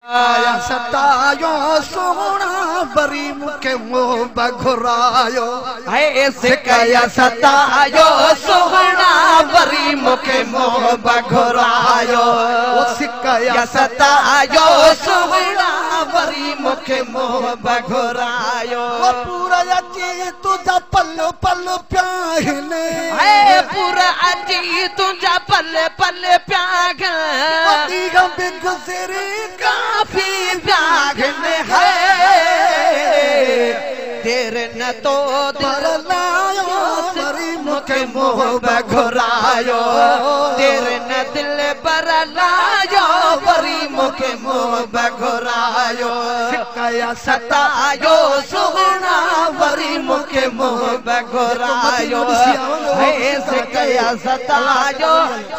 आया सतायो सोना बरी मुखे मोह बघुरायो है सिकाया सतायो सोना बरी मुखे मोह बघुरायो सिकाया सतायो सोना बरी मुखे मोह बघुरायो पूरा अची तुझा पल पल प्यागने है पूरा अची तुझा पल पल प्यागने गुजरी काफी प्यागने है तेरे न तो दिल लायो बरी मुखे मोह बघुरायो तेरे न दिल पर लायो बरी मुखे मोह बघुरायो सिकाया सतायो सुगना बरी मुखे मोह बघुरायो है सिकाया सतायो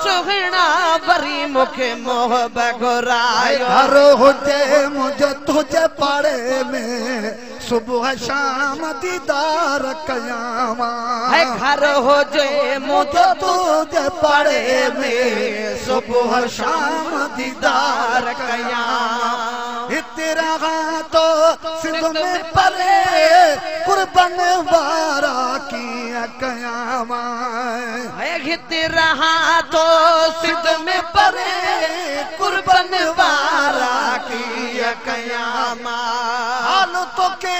सुगना बरी मुखे मोह बघुरायो हर हुजे मुझे तुझे पाड़े में सुबह शाम दीदार कयामा है घर हो जे मुझे तुझे पड़े में सुबह शाम दीदार कयामा तेरा तो सिंध में पले कुर्बान वारा की कयामा है तेरा तो सिंध में पले कुर्बान वारा की कयामा हाल तो के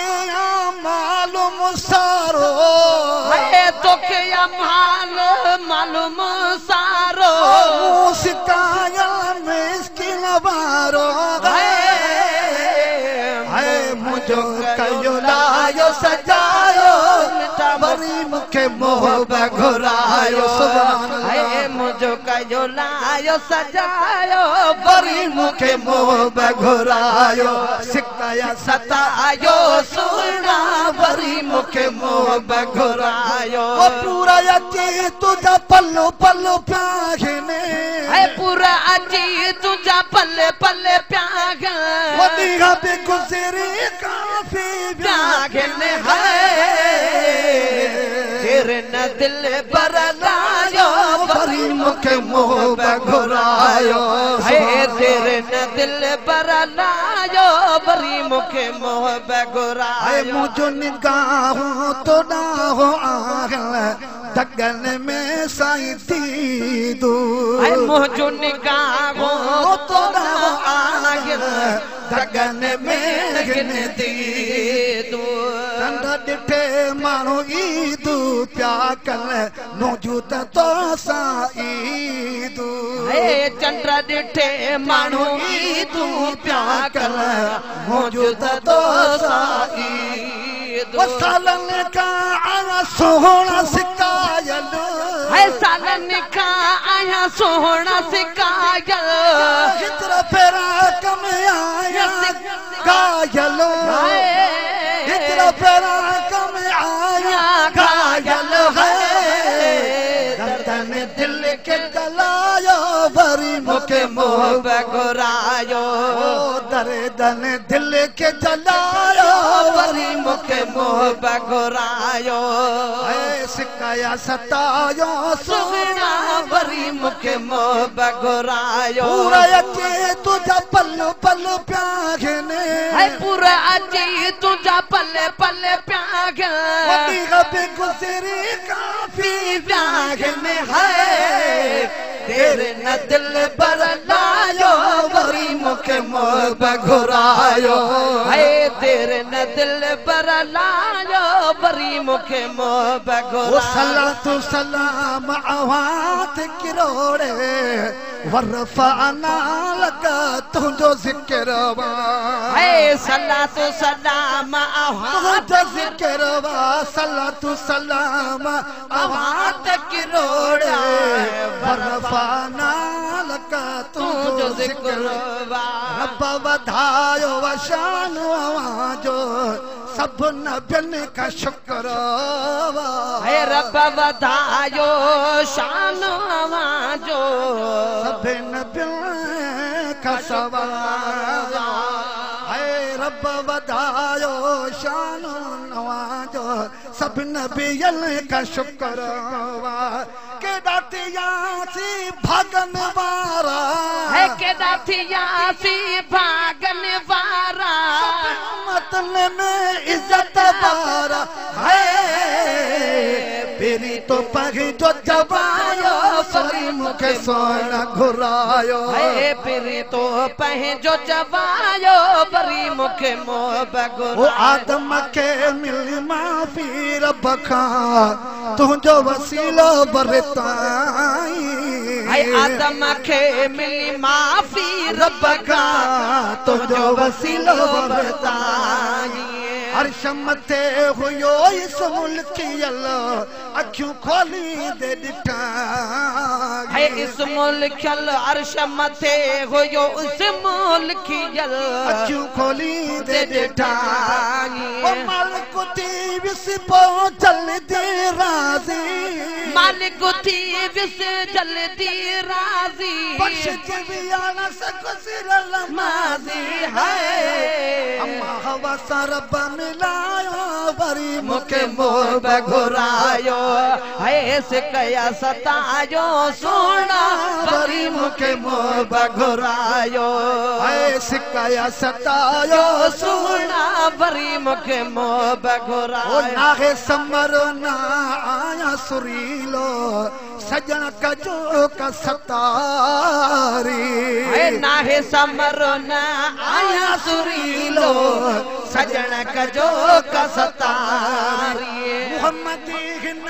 मालूम सारो है तो क्या मालूम सारो सिकाया मिस्किन बारो है मुझो कयो लायो सजायो बरी मुखे मोह बघुरायो है मुझो कयो लायो सजायो बरी मुखे मोह बघुरायो सिकाया सतायो सुना बरी मुखे मोह बघुरायो पूरा अची तुझा पल्लो पल्लो प्यागने है पूरा अची तुझा पल्ले पल्ले प्यागने वदीगा पे गुजरी काफी प्यागने है तेरे न दिल पर लायो बरी मुखे मोह बघुरायो है तेरे न दिल पर लायो बरी मुखे मोह बघुरायो मुझो निगाहों तो ना हो आगल दगन में साई थी दू मुझो निगाहों तो ना हो आगल दगन में गिन थी दू डिठे मानो ईदू प्या कल मौजूद तो सा ईदू हे चंद्र डिठे मानो ईदू प्या कल मौजूद तो सा ईदू सालन का आया सोहना सिकायल है सालन का आया सोहना सिकायल चित्र फेरा कम आया सिकायल चित्र फेरा कम आया कायल है दर्दन दिल के जलायो बरी मुखे मोह बघुरायो दर्दन दिल के जलायो बरी मुखे मोह बघुरायो सिकाया सतायो सुगना बरी मुखे मोह बघुरायो पूरा अची तुझा पल्लो पल्लो प्यागने है पूरा अची तुझा पल्ले पल्ले प्यागने गुजरी काफी प्यागने है तेरे न दिल पर लायो बरी मुखे मोह बघुरायो है तेरे न दिल पर लायो बरी मुखे मोह बघुरायो सलातु सलाम आवात किरोड़े वरफाना लगा तुझो जिक्र है सलातु सलाम आवात जिक्र सलातु सलाम आवात किरोड़े वरफाना लगा तुझो जिक्र रब वधायो वशान आवाजो सब नबियन का शुक्र है रब वधायो शान आवाजो सब नबियन का सवाल है रब वधायो शान आवाजो सब नबियन का शुक्र के केॾा थियासी भागन वारा है केॾा थियासी भागन वारा मतलब में इज्जत वारा है पेरी तो पगी जो जवायो वरी मूंखे सोना घुरायो है पेरी तो पंहिंजो जवायो वरी मूंखे मोह ओ आदम के मिली माफ़ी रब खां तुंहिंजो वसीलो वरताई है आदम के मिली माफ़ी रब खां तुंहिंजो वसीलो वरताई अर्श मथे हुयो इस मुल्कियल अखियूं खोली दे ॾिठा है इस मुल्कियल अर्श मथे हुयो इस मुल्कियल अखियूं खोली दे ॾिठा ओ मालिक थी विस पोइ जल्दी राज़ी मालिक थी विस जल्दी राज़ी बख्श जिवियाना सकुसिर लमाज़ी है अम्मा हवा सां रब मिलायो वरी मूंखे मोह घुरायो है सिकया सतायो सोना वरी मूंखे मोह घुरायो है सिकया सतायो सोना वरी मूंखे मोह ओ घुरायो नाहे समरो ना आया सुरीलो सजन कजो का सतारी है नाहे समरो ना आया सुरीलो सजन कजो का सतारी मोहम्मदी हिन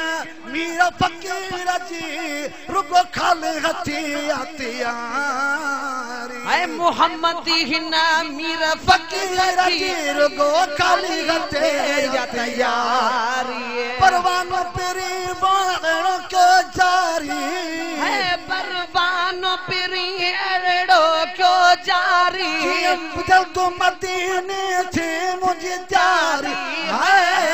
मीर फकीर जी रुगो खाली हथी आतियारी है मोहम्मदी हिन मीर फकीर जी रुगो खाली हथे तैयारी परवानो पेरी बाणो के जारी है परवानो पेरी अड़ो क्यों जारी जल तो मदीने थे मुझे जारी है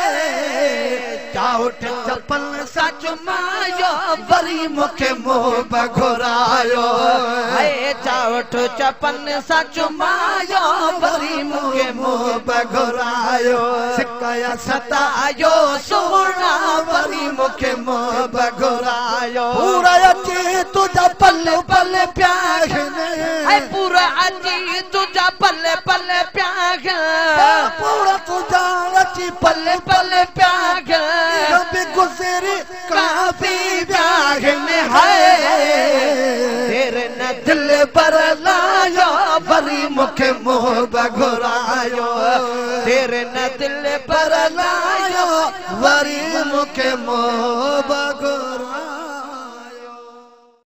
चाउठ चपल सच मायो वरी मूंखे मोह घुरायो है चाउठ चपन सच मायो वरी मूंखे मोह घुरायो सिकया सतायो सोना वरी मूंखे मोह घुरायो पूरा अची तुझा पल पल प्यागने है पूरा अची तुझा पल पल प्याग पूरा तुझा अची पल पल प्याग कभी गुजरी काफी प्यागने है तेरे न दिल पर लायो वरी मूंखे मोह घुरायो तेरे न दिल पर लायो वरी मूंखे मोह घुरायो